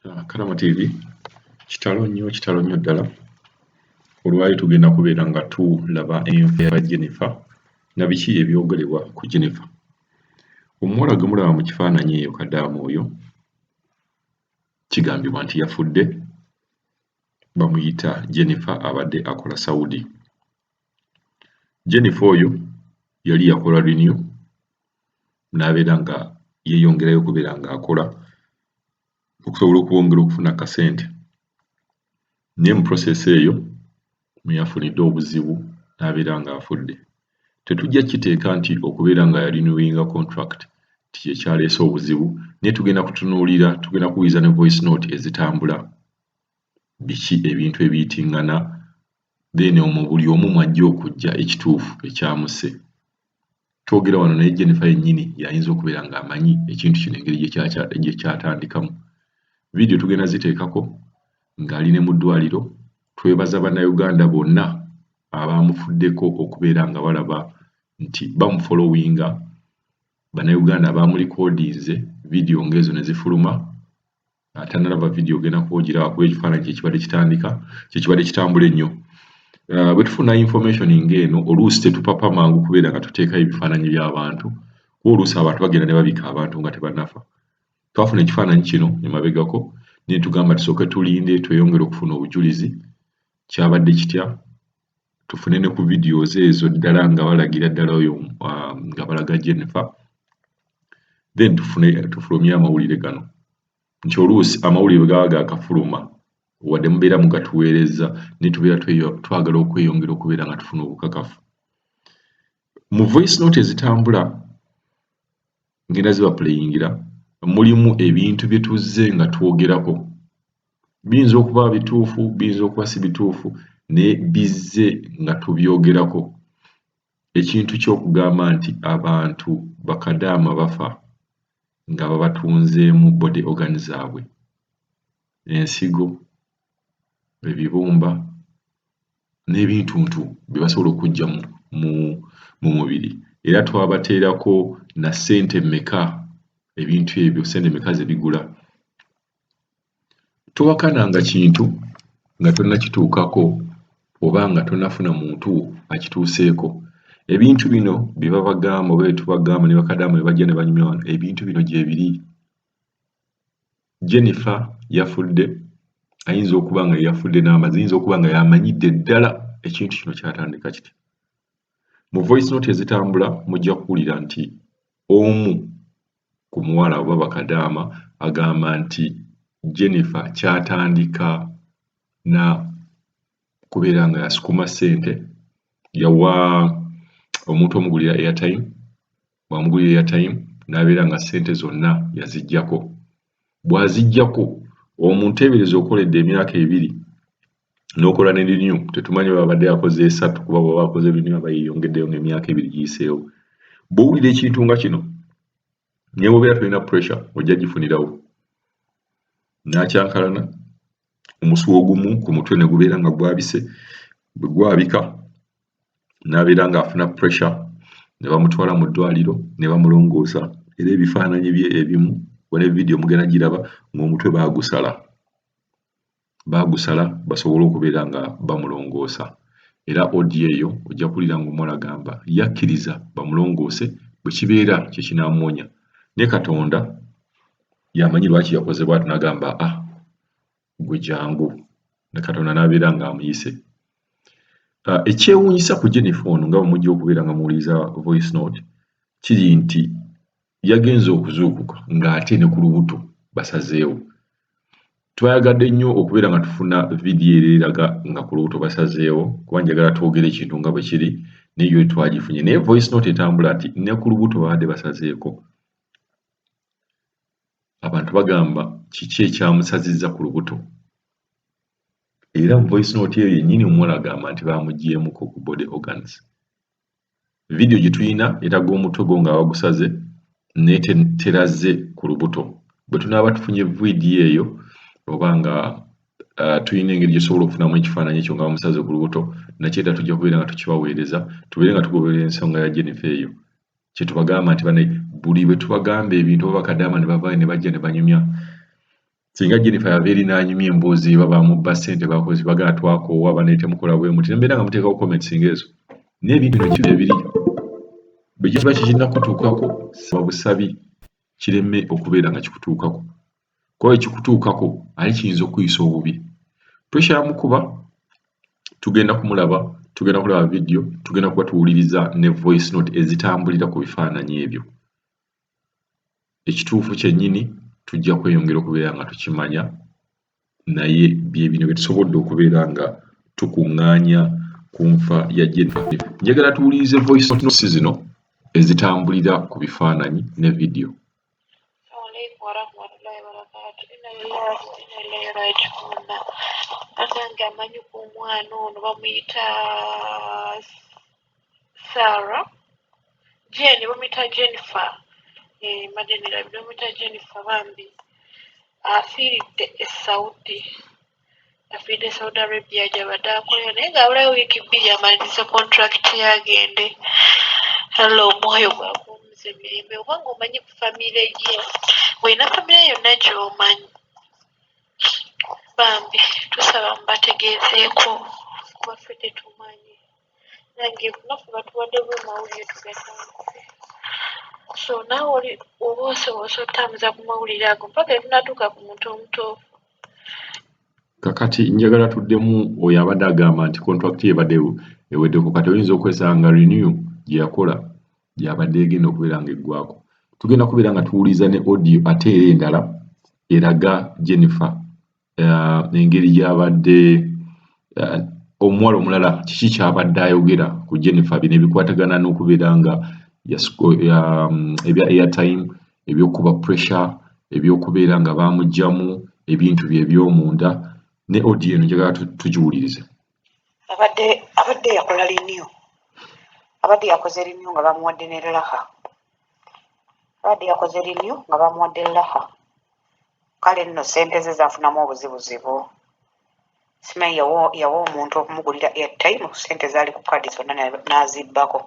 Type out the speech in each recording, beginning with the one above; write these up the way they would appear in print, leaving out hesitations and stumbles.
Kalama TV kitalo nnyo ddala. Olwali tugenda kubeera nga tulaba enfa ya Jennifer na biki ebyogerebwa ku Jennifer. Omuwala gwe mulaba mu kifaananyi eyo Kadaama oyo kigambibwa nti yafudde, bamuyita Jennifer abadde akola Saudi. Jennifer oyo yali yakola Renew n'abeera nga yeeyongerayo okubeera ng'akola okusobola okwongera okufuna akasente. Naye mu process eyo mwe yafunidde obuzibu n'abeera ng'afudde. Tetujja kiteeka nti okubeera nga yarenewinga contract nti kye kyaleese obuzibu, naye tugenda kutunuulira, tugenda kuwuliza ne voice note ezitambula, biki ebintu ebiyitiŋŋana, then omwo buli omu mw'ajja okujja ekituufu ekyamusse. Twogera wano naye Jennifer yennyini y'ayinza okubeera ng'amanyi ekintu kino engeri gye kyatandikamu. Vidiyo tugenda ziteekako ng'ali ne mu ddwaliro. Twebaza bannayuganda bonna abaamufuddeko okubeera nga balaba nti bamufolowinga, bannayuganda abaamulikoodinze vidiyo ng'ezo ne zifuluma. Atannalaba vidiyo ogenda kwogera wakuba ekifaananyi kye kibadde kitambula ennyo. Bwe tufuna information ng'eno oluusi tetupapa mangu kubeera nga tuteekayo ebifaananyi by'abantu, kuba oluusi abantu bagenda ne babika abantu nga tebannafa. Twafuna ekifaananyi kino emabegako naye tugamba tusooke tulinde tweyongere okufuna obujulizi kyabadde kitya, tufune ne ku videos ezo ddala nga balagira ddala oyo nga balaga Jennifer, then tufulumye amawulire gano nti oluusi amawulire bwe gaba gaakafuluma wadde mubeera mugatuweereza naye tubeera twagala okweyongera okubeera nga tufuna obukakafu. Mu voice note ezitambula ngenda zibapuleyingira, mulimu ebintu bye tuzze nga twogerako. Biyinza okuba bituufu, biyinza okuba si bituufu, naye bizze nga tubyogerako. Ekintu ky'okugamba nti abantu bakadaama bafa nga babatunzeemu body organ zaabwe, ensigo, ebibumba n'ebintuntu bye basobola okuggya mu mubiri, era twabateerako na ssente mmeka ebintu ebyo, ssente mmeka ze bigula. Towakananga kintu nga tonnakituukako oba nga tonnafuna muntu akituuseeko. Ebintu bino bye babagamba oba bye tubagamba ne bakadaama bye bajja ne banyumya wano, ebintu bino gye biri. Jennifer yafudde, ayinza okuba nga yafudde n'amazzi, ayinza okuba nga y'amanyidde ddala ekintu kino kyatandika kiti. Mu voice note ezitambula mujja kuwulira nti omu ku muwala oba bakadaama agamba nti Jennifer kyatandika na kubeera nga yasukuma ssente, yawa omuntu omugulira airtime, bw'amugulira airtime n'abeera nga ssente zonna yaziggyako. Bw'aziggyako omuntu ebeereza okoledde emyaka 2 n'okola ne Renew, tetumanyi bwe babadde akoze 3 kuba bw'aba akoze Renew aba yeeyongeddeyo ng'emyaka 2 giyiseewo. Bw'owulira ekintu nga kino naye bw'obeera tolina pressure ojja gifunirawo. N'akyankalana, omusuwa ogumu ku mutwe ne gubeera nga gwabise, bwe gwabika n'abeera ng'afuna pressure, ne bamutwala mu ddwaliro ne bamulongoosa, era ebifaananyi bye ebimu wala vidiyo mugenda giraba ng'omutwe baagusala basobole okubeera nga bamulongoosa. Era audio eyo ojja kuwulira ng'omuwala agamba yakkiriza bamulongoose bwe kibeera kye kinaamuwonya, naye Katonda y'amanyi lwaki yakoze bw'ati, n'agamba gwe jangu, ne Katonda n'abeera ng'amuyise. Ekyewuunyisa ku Jennifer ono nga bwe mujja okubeera nga muwuliriza voice note kiri nti yagenze okuzuukuka ng'ate ne ku lubuto basazeewo. Twayagadde nnyo okubeera nga tufuna vidiyo era eraga nga ku lubuto basazeewo, kuba njagala twogere ekintu nga bwe kiri, naye yo twagifunye. Naye voice note etambula nti ne ku lubuto babadde basazeeko. Abantu bagamba kiki ekyamusazizza ku lubuto, era mu voice note eyo yennyini omuwala agamba nti baamuggyeemuko ku body organs. Vidiyo gye tulina eraga omutwe gwo nga bagusaze naye terazze ku lubuto. Bwe tunaaba tufunye vidiyo eyo oba nga tulina engeri gyetusobola okufunamu ekifaananyi ekyo nga bamusaze ku lubuto, nakyo era tujja kubeera nga tukibaweereza, tubeere nga tugoberera ensonga ya Jennifer eyo. Kye tubagamba nti buli bwe tubagamba ebintu oba bakadaama ne bavaayo ne bajja ne banyumya singa Jennifer yava erinaanyumya emboozi babamubba ssente bakozi bagala twakoowa baneetemukola bwe muti nembeera nga muteekawo comments ng'ezo naye ebintu bino kiba ebiri bwe kiba kikirina kutuukako saba busabi kireme okubeera nga kikutuukako kuba ekikutuukako ali kiyinza okuyisa obubi pressure yamukuba tugenda kumulaba tugenda kulaba vidiyo tugenda kuba tuwuliriza ne voice note ezitambulira ku bifaananyi ebyo ekituufu kyennyini tujja kweyongera okubeera nga tukimanya naye bye bino bye tusobodde okubeera nga tukuŋŋaanya ku nfa ya Jennifer njagala tuwulirize voice notes zino ezitambulira ku bifaananyi ne vidiyo agange amanyi ku mwana ono bamuyita Sarah Jane bamuyita Jennifer madenera bamuyita Jennifer bambi afiiridde e Saudi Arabia gy'abadde akolera naye ng'abulayo wiiki 2 amaliriza contract yagende hello omwoyo gwakuwummuza emirembe oba ng'omanyi ku famire ye olina famire yonna gy'omanyi bambi tusaba mubategeezeeko kuba ffe tetumanyi nange naffe batuwaddemu mawulire tugatandise so naawe oba osobola otambuza ku mawulire ago mpaka etunatuuka ku muntu omutuufu kakati njagala tuddemu oyo abadde agamba nti contract ebadde eweddeko kati oyinza okwesanga renew gye yakola gy'abadde egenda okubeera nga eggwako tugenda kubeera nga tuwuliza ne audio ate era endala eraga Jennifer engeri gy'abadde omuwala omulala kiki ky'abadde ayogera ku Jennifer bino ebikwatagana n'okubeera nga ebya airtime ebyokuba pressure ebyokubeera nga bamuggyamu ebintu bye eby'omunda ne audio eno njagala tugiwulirize abadde yakola renew abadde yakoze renew nga bamuwadde ne raha kale nno ssente ze zaafunamu obuzibuzibu simanyi yawa omuntu okumugulira airtime ssente zaali ku kadi zonna n'azibbako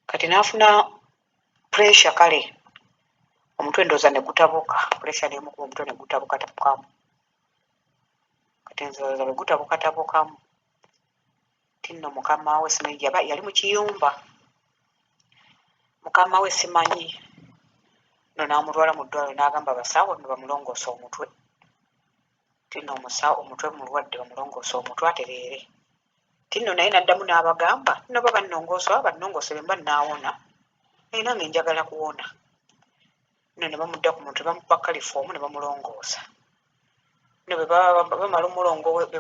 kati n'afuna pressure kale omutwe ndooza ne gutabuka pressure n'emukuba omutwe ne gutabukatabukamu kati nzooza bwe gutabukatabukamu tinno mukama we simanyi yali mu kiyumba mukama we simanyi no n'amulwala mu ddwaliro n'agamba abasawo no bamulongoosa omutwe tinno omusawo omutwe mulwadde bamulongoosa omutwe atereere tinno naye n'addamu n'abagamba nno bannongoose be mba naawona naye nange njagala kuwona nno ne bamudda ku muntu bamupa kalifoomu ne bamulongoosa nno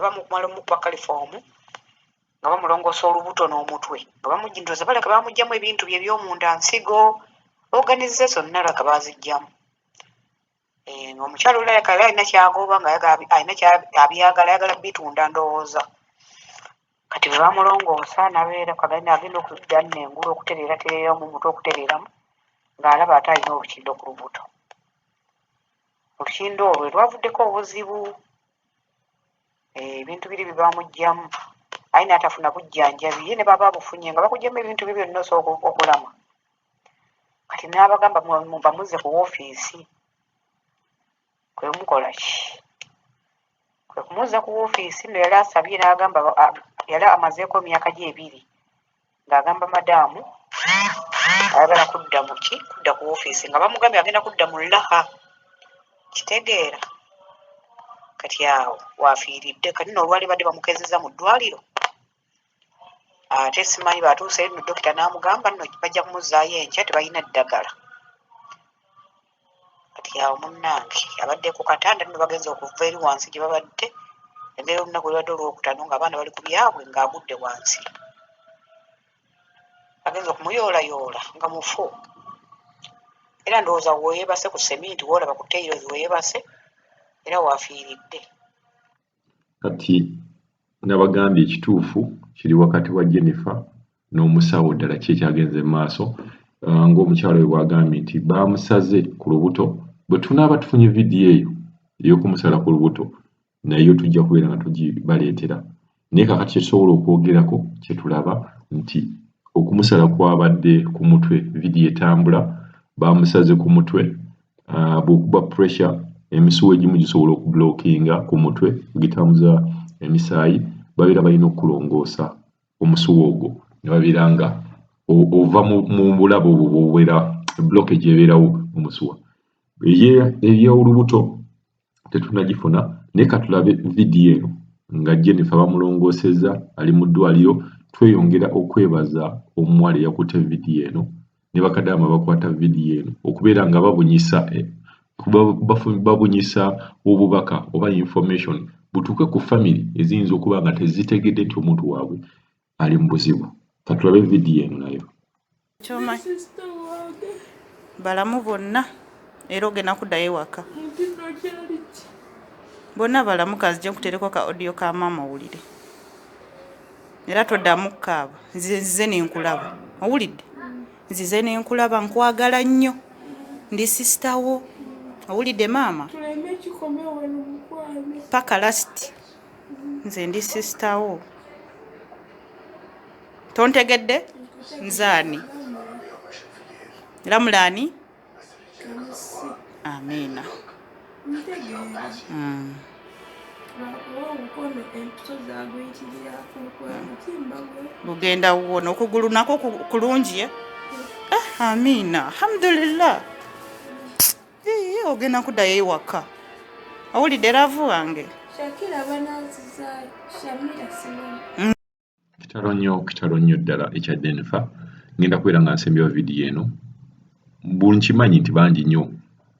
bamala omupa kalifoomu nga bamulongoosa olubuto n'omutwe nga bamujindoza baleka bamugjamu ebintu bye by'omunda nsigo organize zonna laka baziggyamu omukyalo olala kale alina kyagoba nga alina ayagala bitunda ndowooza kati bwe bamulongoosa nabeera kagenda agenda okudda nno engulu okutereeratereeramu omutwe okutereeramu ng'alaba ate alina olukindo ku lubuto olukindo olwo lwavuddeko obuzibu ebintu biri bye bamuggyamu aye n'atafuna bujjanjabi ye ne baba bufunye nga bakuggyemu ebintu bye byonna osooka okulama kati n'abagamba bamuzze ku woofiisi kwe mukola ki kwe kumuzza ku woofiisi nno yali asabye n'agamba yali amazeeko emyaka gye 2 ng'agamba madaamu ayagala kudda ku woofiisi nga bamugambye agenda kudda mu laha kitegeera kati awo waafiiridde kati nno olwali badde bamukezeza mu ddwaliro ate simanyi batuuse nno dokita n'amugamba nno bajja kumuzzaayo enkya tebalina ddagala kati awo munnange abadde ku katanda nno bagenza okuva eri wansi gye babadde embeera olunaku olubadde olwokutano ng'abaana bali ku byabwe ng'agudde wansi bagenza okumuyoolayoola nga mufu era ndowooza weeyebase ku seminti woolaba ku teirozi weeyebase era waafiiridde kati nabagambye ekituufu kiri wakati wa Jennifer n'omusawo ddala ki ekyagenze mu maaso ng'omukyalo we bw'agambye nti baamusaze ku lubuto bwe tunaaba tufunye vidiyo eyo ey'okumusala ku lubuto nayo tujja kubeera nga tugibaleetera naye kakati kyetusobola okwogerako kyetulaba nti okumusala kwabadde ku mutwe vidiyo etambula baamusaze ku mutwe bw'okuba pressure emisuwa egimu gisobola okublockinga ku mutwe gitambuza emisaayi babeera balina okulongoosa omusuwa ogwo ne babeera nga ova mu bulabe obwo bwobeera blockage ebeerawo mu musuwa eby'olubuto tetunagifuna naye katulabe vidiyo eno nga Jennifer bamulongoosezza ali mu ddwaliro tweyongera okwebaza omuwala eyakutte vidiyo eno ne bakadaama bakwata vidiyo eno okubeera nga babunyisa obubaka oba information butuuke ku family eziyinza okuba nga tezitegedde nti omuntu waabwe ali mu buzibu. Katulabe vidiyo eno nayo. Balamu bonna era ogenda kuddayo ewaka bonna balamu kazije nkutereko ka audio ka maama owulire era toddamu kukaaba nzize nenkulaba owulidde nzize nenkulaba nkwagala nnyo ndi sister wo owulidde maama paka last nze ndi sister wo tontegedde nzaani Lamulani Amina bugenda wuwona okugulu nako kulungi Amina alhamdulillah ogenda kuddayo ewaka owulidde laavu wange kitalo nnyo ddala ekya Jennifer ngenda kubeera nga nsembyewo vidiyo eno bunkimanyi nti bangi nnyo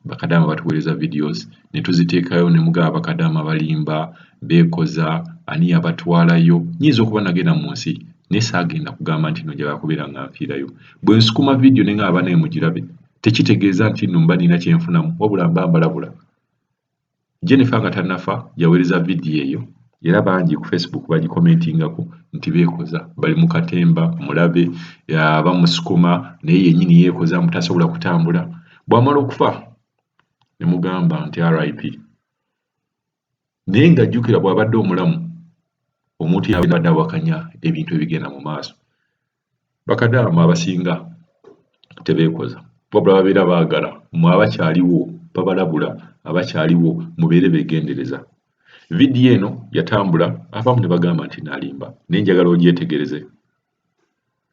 bakadaama batuweereza videos ne tuziteekayo ne mugaba bakadaama balimba beekoza ani yabatwalayo nyinza okuba nagenda mu nsi naye saagenda kugamba nti no gyaba kubeera nga nfiirayo bwe nsukuma vidiyo ne ngaba naye mugirabe tekitegeeza nti nno mba nina kyenfunamu wabula mba mbalabula. Jennifer nga tannafa yaweereza vidiyo eyo era bangi ku Facebook bagikomentingako nti beekoza bali mu katemba mulabe bamusukuma naye yennyini yeekoza mutasobola kutambula bw'amala okufa ne mugamba nti RIP naye ng'ajjukira bw'abadde omulamu omuntu yabadde awakanya ebintu ebigenda mu maaso. Bakadaama abasinga tebeekoza wabula babeera baagala mmwe abakyaliwo babalabula abakyaliwo mubeere beegendereza. Vidiyo eno yatambula abamu ne bagamba nti naalimba naye njagala ogyetegereze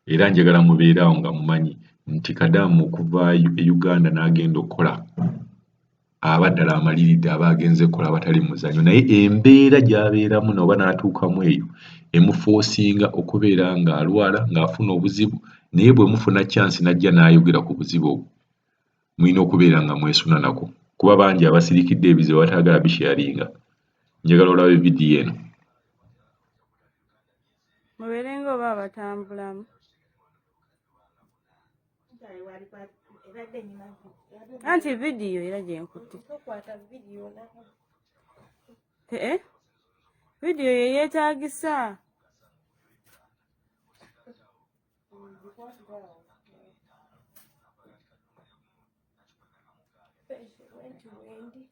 era njagala mubeerawo nga mumanyi nti kadaamu okuva e Uganda n'agenda okukola aba ddala amaliridde aba agenze kukola abatali muzannyo naye embeera gy'abeeramu n'oba n'atuukamu eyo emufoosinga okubeera ng'alwala ng'afuna obuzibu naye bwe mufuna chance n'ajja n'ayogera ku buzibu obwo mulina okubeera nga mwesuna nako kuba bangi abasirikidde ebizibu batagala bisharinga. Njagala olabe vidiyo eno. Mubeerenga oba abatambulamu anti vidiyo era gyenkutte vidiyo ye yeetaagisa